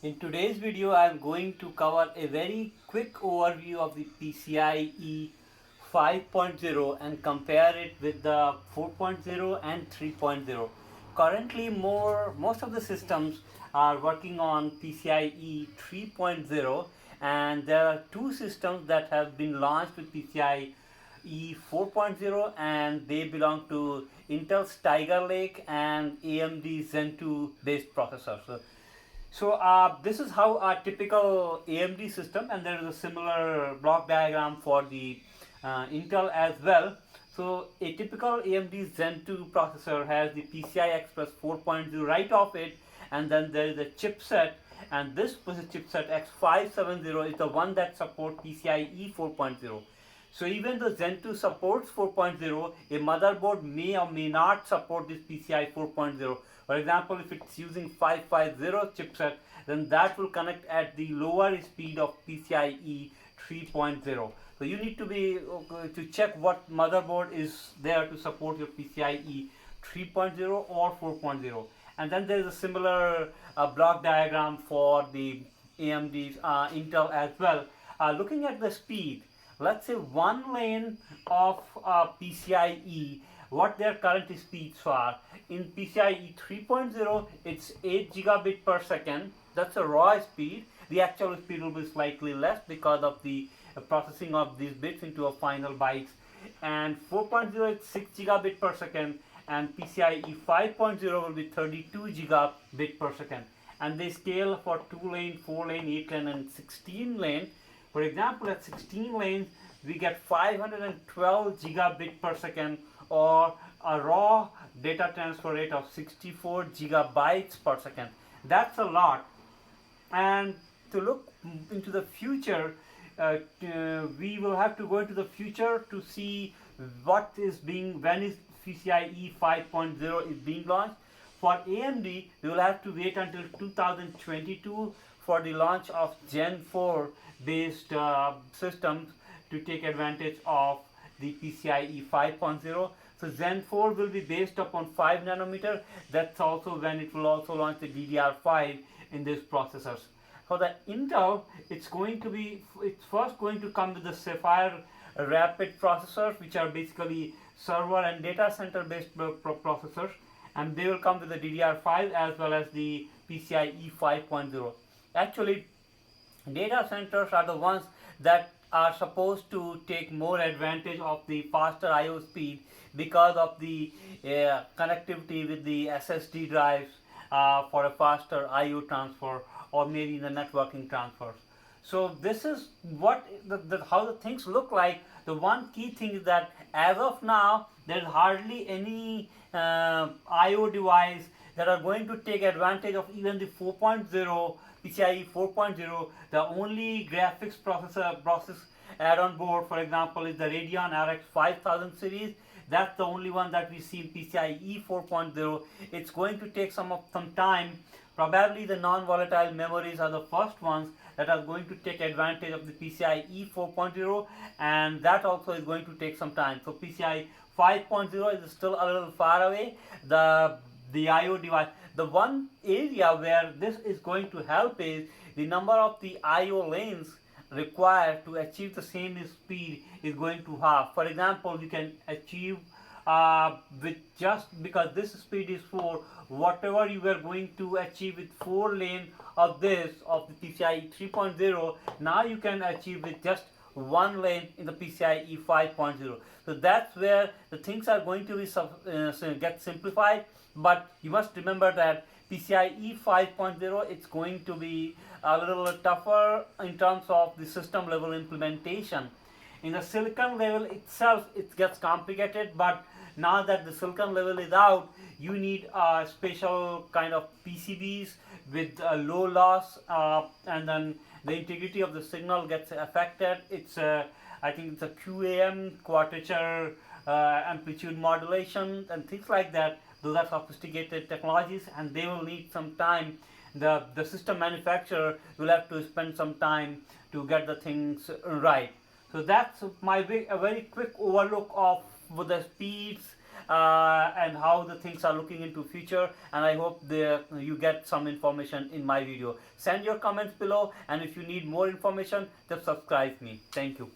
In today's video, I am going to cover a very quick overview of the PCIe 5.0 and compare it with the 4.0 and 3.0. Currently, most of the systems are working on PCIe 3.0, and there are two systems that have been launched with PCIe 4.0, and they belong to Intel's Tiger Lake and AMD Zen 2 based processors. So this is how a typical AMD system, and there is a similar block diagram for the Intel as well. So a typical AMD Zen 2 processor has the PCI Express 4.0 right off it, and then there is a chipset, and this chipset X570 is the one that supports PCIe 4.0. So even the Zen 2 supports 4.0, a motherboard may or may not support this PCI 4.0. For example, if it's using 550 chipset, then that will connect at the lower speed of PCIe 3.0. So you need to check what motherboard is there to support your PCIe 3.0 or 4.0. And then there is a similar block diagram for the AMD's Intel as well. Looking at the speed, let's say one lane of PCIe, what their current speeds are. In PCIe 3.0, it's 8 gigabit per second. That's a raw speed. The actual speed will be slightly less because of the processing of these bits into a final bytes. And 4.0 is 6 gigabit per second, and PCIe 5.0 will be 32 gigabit per second. And they scale for 2 lane, 4 lane, 8 lane, and 16 lane. For example, at 16 lanes, we get 512 gigabit per second, or a raw data transfer rate of 64 gigabytes per second. That's a lot. And to look into the future, we will have to go into the future to see when is PCIe 5.0 is being launched. For AMD, we will have to wait until 2022 for the launch of Gen 4 based systems to take advantage of the PCIe 5.0. So Zen 4 will be based upon 5 nanometer. That's also when it will also launch the DDR5 in these processors. For the Intel, it's first going to come with the Sapphire Rapid processors, which are basically server and data center based processors, and they will come with the DDR5 as well as the PCIe 5.0. Actually, data centers are the ones that are supposed to take more advantage of the faster I/O speed because of the connectivity with the SSD drives for a faster I/O transfer, or maybe the networking transfers. So this is how the things look like. The one key thing is that as of now, there is hardly any I/O device that are going to take advantage of even the 4.0 PCIe 4.0. The only graphics process add-on board, for example, is the Radeon RX 5000 series. That's the only one that we see in PCIe 4.0. It's going to take some time. Probably the non-volatile memories are the first ones that are going to take advantage of the PCIe 4.0, and that also is going to take some time. So PCIe 5.0 is still a little far away. The I/O device. The one area where this is going to help is the number of the I/O lanes required to achieve the same speed is going to half. For example, you can achieve with just because this speed is 4, whatever you were going to achieve with 4 lane of the PCIe 3.0, now you can achieve with just 1 lane in the PCIe 5.0. So that's where the things are going to be get simplified. But you must remember that PCIe 5.0, it's going to be a little tougher in terms of the system level implementation. In the silicon level itself, it gets complicated, but now that the silicon level is out, you need a special kind of PCBs with low loss, and then the integrity of the signal gets affected. I think it's a QAM, quadrature amplitude modulation, and things like that. Those are sophisticated technologies, and they will need some time. The system manufacturer will have to spend some time to get the things right. So that's a very quick overlook of the speeds and how the things are looking into future, and I hope you get some information in my video. Send your comments below, and if you need more information, just subscribe me. Thank you.